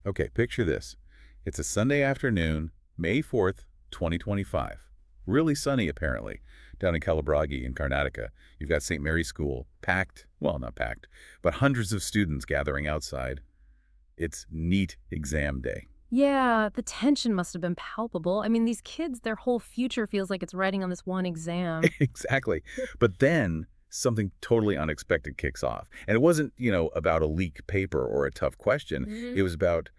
Okay, picture this. It's a Sunday afternoon, May 4th, 2025. Really sunny, apparently, down in Kalaburagi in Karnataka. You've got St. Mary's School, packed, well, not packed, but hundreds of students gathering outside. It's NEET exam day. Yeah, the tension must have been palpable. I mean, these kids, their whole future feels like it's riding on this one exam. Exactly. But then something totally unexpected kicks off. And it wasn't, about a leak paper or a tough question. hmm It was about,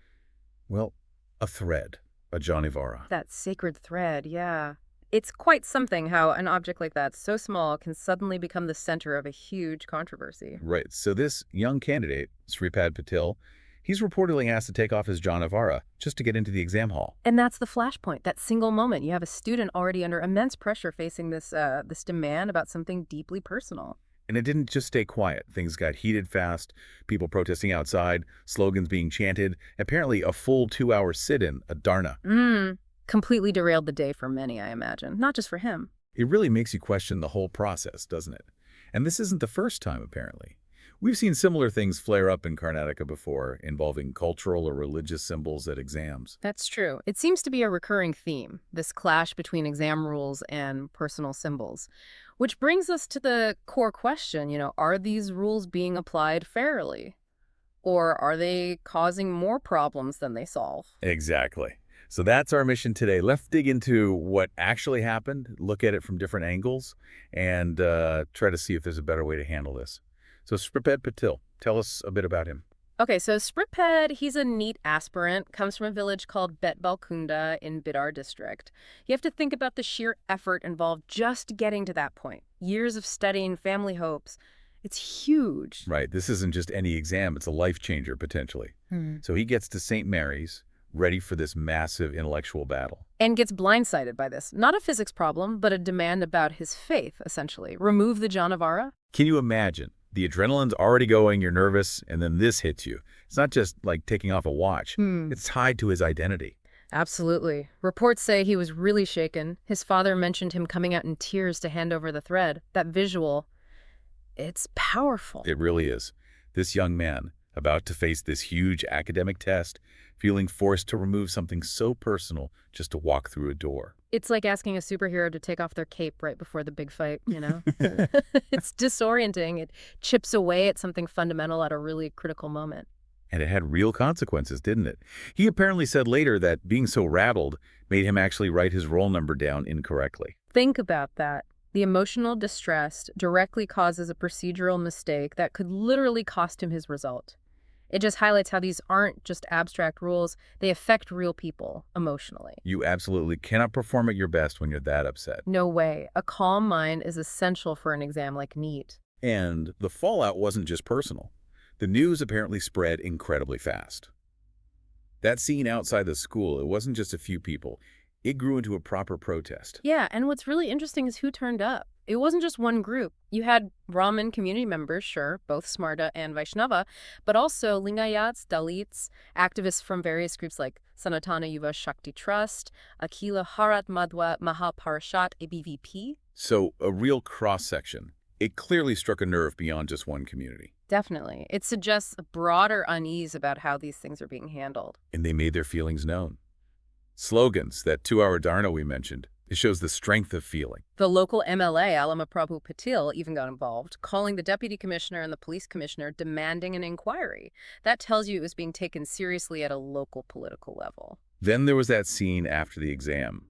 well, a thread, a Johnnyvara. That sacred thread, yeah. It's quite something how an object like that, so small, can suddenly become the center of a huge controversy. Right. So this young candidate, Sripad Patil, he's reportedly asked to take off his Johnnyvara just to get into the exam hall. And that's the flashpoint, that single moment. You have a student already under immense pressure facing this demand about something deeply personal. And it didn't just stay quiet. Things got heated fast, people protesting outside, slogans being chanted, apparently a full 2-hour sit-in, a Dharna. Completely derailed the day for many, I imagine. Not just for him. It really makes you question the whole process, doesn't it? And this isn't the first time, apparently. We've seen similar things flare up in Karnataka before, involving cultural or religious symbols at exams. That's true. It seems to be a recurring theme, this clash between exam rules and personal symbols. Which brings us to the core question, are these rules being applied fairly? Or are they causing more problems than they solve? Exactly. So that's our mission today. Let's dig into what actually happened, look at it from different angles, and try to see if there's a better way to handle this. So Sripad Patil, tell us a bit about him. Okay, so Spriped, he's a NEET aspirant, comes from a village called Bet Balkunda in Bidar district. You have to think about the sheer effort involved just getting to that point. Years of studying, family hopes. It's huge. Right, this isn't just any exam, it's a life changer, potentially. Hmm. So he gets to St. Mary's, ready for this massive intellectual battle. And gets blindsided by this. Not a physics problem, but a demand about his faith, essentially. Remove the Janavara? Can you imagine? The adrenaline's already going, you're nervous, and then this hits you. It's not just like taking off a watch. It's tied to his identity. Absolutely. Reports say he was really shaken. His father mentioned him coming out in tears to hand over the thread. That visual, it's powerful. It really is. This young man, about to face this huge academic test, feeling forced to remove something so personal just to walk through a door. It's like asking a superhero to take off their cape right before the big fight. It's disorienting. It chips away at something fundamental at a really critical moment. And it had real consequences, didn't it? He apparently said later that being so rattled made him actually write his roll number down incorrectly. Think about that. The emotional distress directly causes a procedural mistake that could literally cost him his result. It just highlights how these aren't just abstract rules. They affect real people emotionally. You absolutely cannot perform at your best when you're that upset. No way. A calm mind is essential for an exam like NEET. And the fallout wasn't just personal. The news apparently spread incredibly fast. That scene outside the school, it wasn't just a few people. It grew into a proper protest. Yeah, and what's really interesting is who turned up. It wasn't just one group. You had Brahmin community members, sure, both Smarta and Vaishnava, but also Lingayats, Dalits, activists from various groups like Sanatana Yuva Shakti Trust, Akila Harat Madhwa Mahaparashat ABVP. So a real cross-section. It clearly struck a nerve beyond just one community. Definitely. It suggests a broader unease about how these things are being handled. And they made their feelings known. Slogans, that 2-hour Dharna we mentioned, it shows the strength of feeling. The local MLA, Alamaprabhu Patil, even got involved, calling the deputy commissioner and the police commissioner, demanding an inquiry. That tells you it was being taken seriously at a local political level. Then there was that scene after the exam.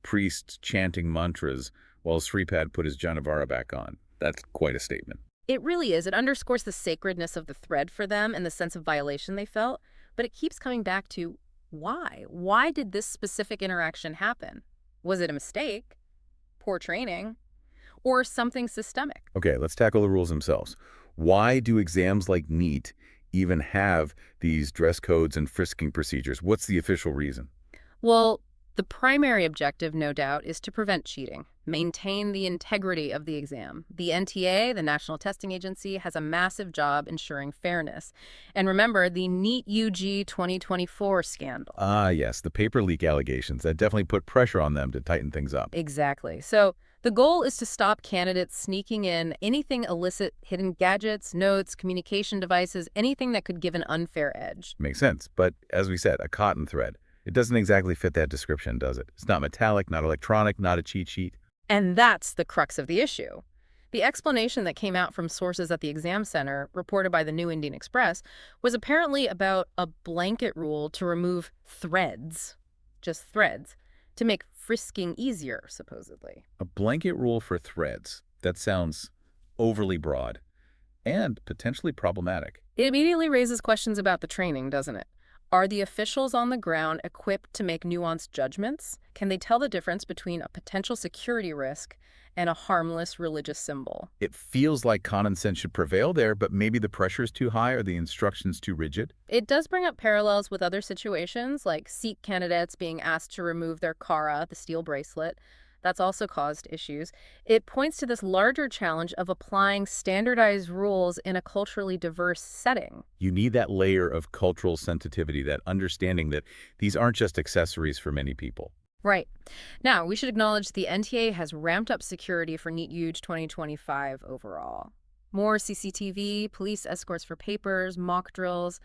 Priests chanting mantras while Sripad put his Janavara back on. That's quite a statement. It really is. It underscores the sacredness of the thread for them and the sense of violation they felt. But it keeps coming back to why? Why did this specific interaction happen? Was it a mistake, poor training, or something systemic? Okay, let's tackle the rules themselves. Why do exams like NEET even have these dress codes and frisking procedures? What's the official reason? Well, the primary objective, no doubt, is to prevent cheating, maintain the integrity of the exam. The NTA, the National Testing Agency, has a massive job ensuring fairness. And remember the NEET UG 2024 scandal. Ah, yes, the paper leak allegations. That definitely put pressure on them to tighten things up. Exactly. So The goal is to stop candidates sneaking in anything illicit, hidden gadgets, notes, communication devices, anything that could give an unfair edge. Makes sense. But as we said, a cotton thread. It doesn't exactly fit that description, does it? It's not metallic, not electronic, not a cheat sheet. And that's the crux of the issue. The explanation that came out from sources at the exam center, reported by the New Indian Express, was apparently about a blanket rule to remove threads, just threads, to make frisking easier, supposedly. A blanket rule for threads. That sounds overly broad and potentially problematic. It immediately raises questions about the training, doesn't it? Are the officials on the ground equipped to make nuanced judgments? Can they tell the difference between a potential security risk and a harmless religious symbol? It feels like common sense should prevail there, but maybe the pressure is too high or the instructions too rigid. It does bring up parallels with other situations, like Sikh candidates being asked to remove their kara, the steel bracelet. That's also caused issues. It points to this larger challenge of applying standardized rules in a culturally diverse setting. You need that layer of cultural sensitivity, that understanding that these aren't just accessories for many people. Right. Now, we should acknowledge the NTA has ramped up security for NEET Huge 2025 overall. More CCTV, police escorts for papers, mock drills.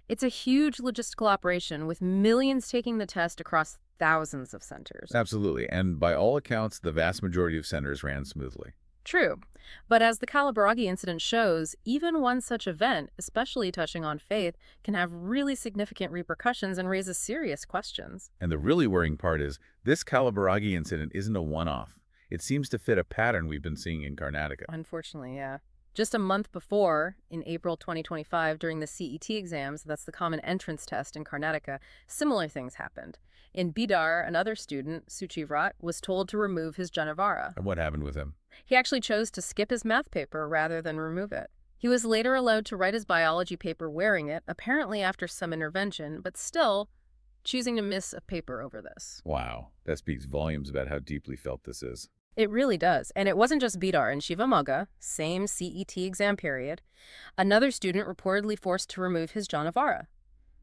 It's a huge logistical operation with millions taking the test across thousands of centers. Absolutely. And by all accounts, the vast majority of centers ran smoothly. True. But as the Kalaburagi incident shows, even one such event, especially touching on faith, can have really significant repercussions and raises serious questions. And the really worrying part is this Kalaburagi incident isn't a one-off. It seems to fit a pattern we've been seeing in Karnataka. Unfortunately, yeah. Just a month before, in April 2025, during the CET exams, that's the common entrance test in Karnataka, similar things happened. In Bidar, another student, Suchivrat, was told to remove his Janavara. And what happened with him? He actually chose to skip his math paper rather than remove it. He was later allowed to write his biology paper wearing it, apparently after some intervention, but still choosing to miss a paper over this. Wow, that speaks volumes about how deeply felt this is. It really does. And it wasn't just Bidar. In Shivamogga, same CET exam period, another student reportedly forced to remove his Janavara.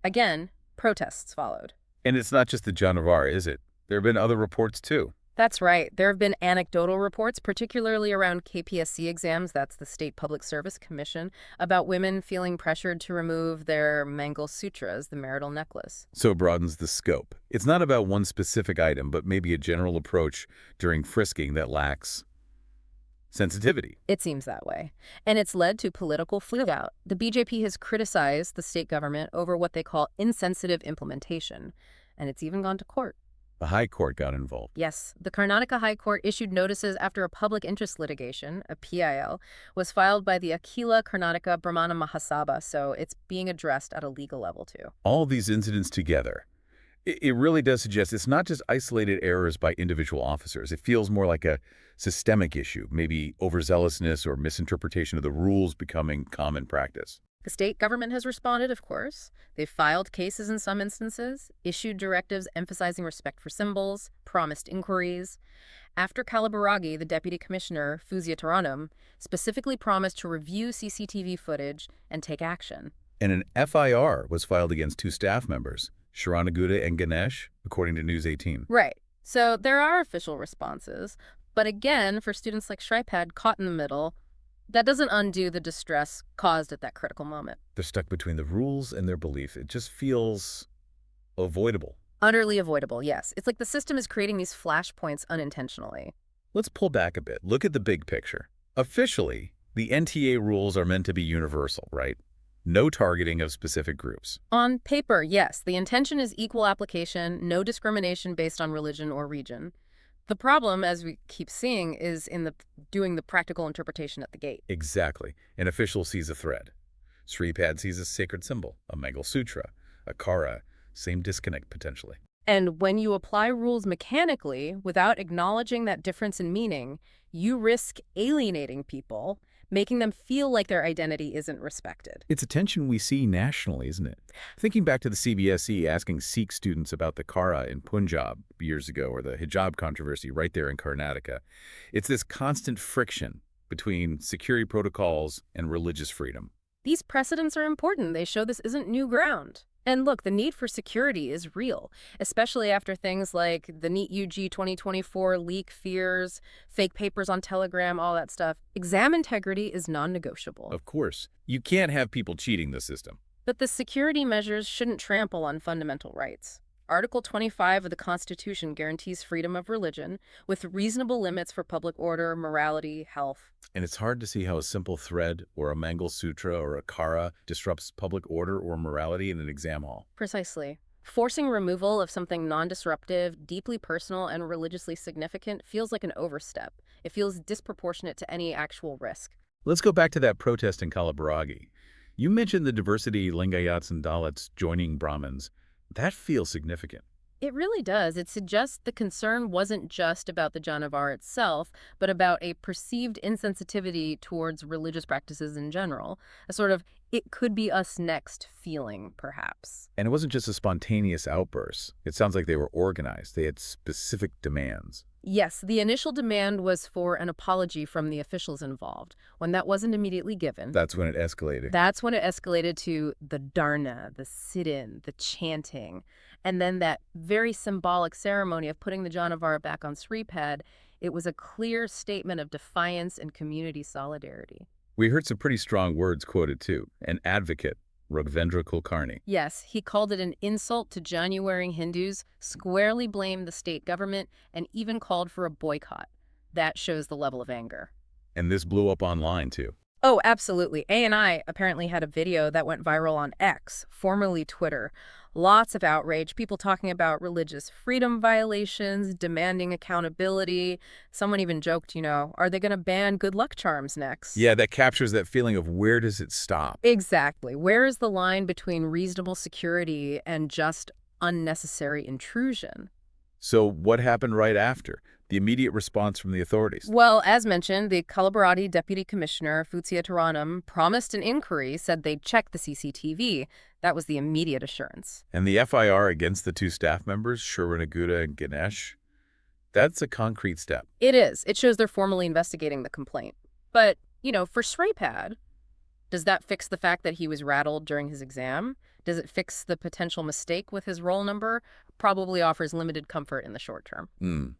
Again, protests followed. And it's not just the Janavara, is it? There have been other reports too. That's right. There have been anecdotal reports, particularly around KPSC exams, that's the State Public Service Commission, about women feeling pressured to remove their Mangal Sutras, the marital necklace. So it broadens the scope. It's not about one specific item, but maybe a general approach during frisking that lacks sensitivity. It seems that way. And it's led to political fallout. The BJP has criticized the state government over what they call insensitive implementation, and it's even gone to court. The High Court got involved. Yes, the Karnataka High Court issued notices after a public interest litigation, a PIL, was filed by the Akhila Karnataka Brahmana Mahasabha, so it's being addressed at a legal level too. All these incidents together, it really does suggest it's not just isolated errors by individual officers. It feels more like a systemic issue, maybe overzealousness or misinterpretation of the rules becoming common practice. The state government has responded, of course. They've filed cases in some instances, issued directives emphasizing respect for symbols, promised inquiries. After Kalaburagi, the deputy commissioner, Fuzia Taranum, specifically promised to review CCTV footage and take action. And an FIR was filed against 2 staff members, Sharanaguda and Ganesh, according to News 18. Right. So there are official responses. But again, for students like Shripad caught in the middle, that doesn't undo the distress caused at that critical moment. They're stuck between the rules and their belief. It just feels avoidable. Utterly avoidable, yes. It's like the system is creating these flashpoints unintentionally. Let's pull back a bit. Look at the big picture. Officially, the NTA rules are meant to be universal, right? No targeting of specific groups. On paper, yes. The intention is equal application, no discrimination based on religion or region. The problem, as we keep seeing, is in doing the practical interpretation at the gate. Exactly. An official sees a thread. Sripad sees a sacred symbol, a Mangal Sutra, a Kara, same disconnect potentially. And when you apply rules mechanically, without acknowledging that difference in meaning, you risk alienating people, making them feel like their identity isn't respected. It's a tension we see nationally, isn't it? Thinking back to the CBSE asking Sikh students about the Kara in Punjab years ago, or the hijab controversy right there in Karnataka, it's this constant friction between security protocols and religious freedom. These precedents are important. They show this isn't new ground. And look, the need for security is real, especially after things like the NEET UG 2024 leak fears, fake papers on Telegram, all that stuff. Exam integrity is non-negotiable. Of course, you can't have people cheating the system. But the security measures shouldn't trample on fundamental rights. Article 25 of the Constitution guarantees freedom of religion, with reasonable limits for public order, morality, health. And it's hard to see how a simple thread or a Mangal Sutra or a Kara disrupts public order or morality in an exam hall. Precisely. Forcing removal of something non-disruptive, deeply personal, and religiously significant feels like an overstep. It feels disproportionate to any actual risk. Let's go back to that protest in Kalaburagi. You mentioned the diversity Lingayats and Dalits joining Brahmins. That feels significant. It really does. It suggests the concern wasn't just about the Janavar itself, but about a perceived insensitivity towards religious practices in general. A sort of, it could be us next feeling, perhaps. And it wasn't just a spontaneous outburst. It sounds like they were organized. They had specific demands. Yes, the initial demand was for an apology from the officials involved. When that wasn't immediately given, That's when it escalated. that's when it escalated to the dharna, the sit-in, the chanting, and then that very symbolic ceremony of putting the Janavar back on Sripad. It was a clear statement of defiance and community solidarity. We heard some pretty strong words quoted too. An advocate, Raghvendra Kulkarni. Yes, he called it an insult to Januarying Hindus, squarely blamed the state government, and even called for a boycott. That shows the level of anger. And this blew up online too. Oh, absolutely. A&I apparently had a video that went viral on X, formerly Twitter. Lots of outrage, people talking about religious freedom violations, demanding accountability. Someone even joked, are they going to ban good luck charms next? Yeah, that captures that feeling of where does it stop? Exactly. Where is the line between reasonable security and just unnecessary intrusion? So what happened right after? The immediate response from the authorities. Well, as mentioned, the Kalaburagi Deputy Commissioner, Futsia Taranam, promised an inquiry, said they'd check the CCTV. That was the immediate assurance. And the FIR against the two staff members, Sharwanaguda and Ganesh, that's a concrete step. It is. It shows they're formally investigating the complaint. But, for Sripad, does that fix the fact that he was rattled during his exam? Does it fix the potential mistake with his roll number? Probably offers limited comfort in the short term.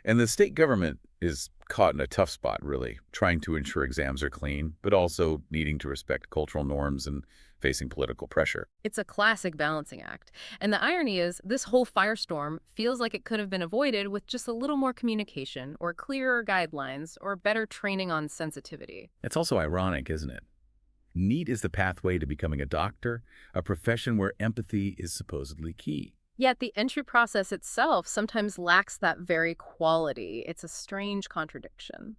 And the state government is caught in a tough spot, really, trying to ensure exams are clean, but also needing to respect cultural norms and facing political pressure. It's a classic balancing act. And the irony is, this whole firestorm feels like it could have been avoided with just a little more communication, or clearer guidelines, or better training on sensitivity. It's also ironic, isn't it? NEET is the pathway to becoming a doctor, a profession where empathy is supposedly key. Yet the entry process itself sometimes lacks that very quality. It's a strange contradiction.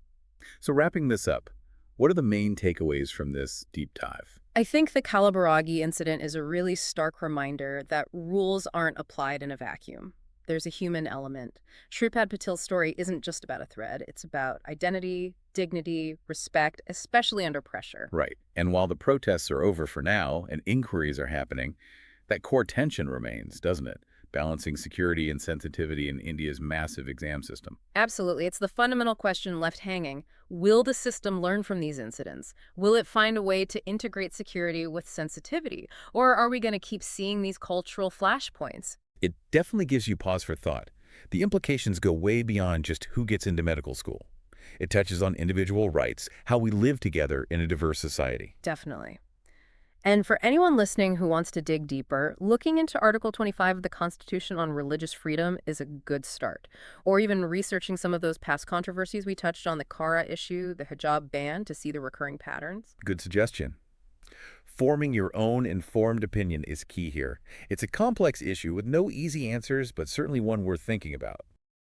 So wrapping this up, what are the main takeaways from this deep dive? I think the Kalaburagi incident is a really stark reminder that rules aren't applied in a vacuum. There's a human element. Shripad Patil's story isn't just about a thread. It's about identity, dignity, respect, especially under pressure. Right. And while the protests are over for now and inquiries are happening, that core tension remains, doesn't it? Balancing security and sensitivity in India's massive exam system. Absolutely. It's the fundamental question left hanging. Will the system learn from these incidents? Will it find a way to integrate security with sensitivity? Or are we going to keep seeing these cultural flashpoints? It definitely gives you pause for thought. The implications go way beyond just who gets into medical school. It touches on individual rights, how we live together in a diverse society. Definitely. And for anyone listening who wants to dig deeper, looking into Article 25 of the Constitution on religious freedom is a good start. Or even researching some of those past controversies we touched on, the Kara issue, the hijab ban, to see the recurring patterns. Good suggestion. Forming your own informed opinion is key here. It's a complex issue with no easy answers, but certainly one worth thinking about.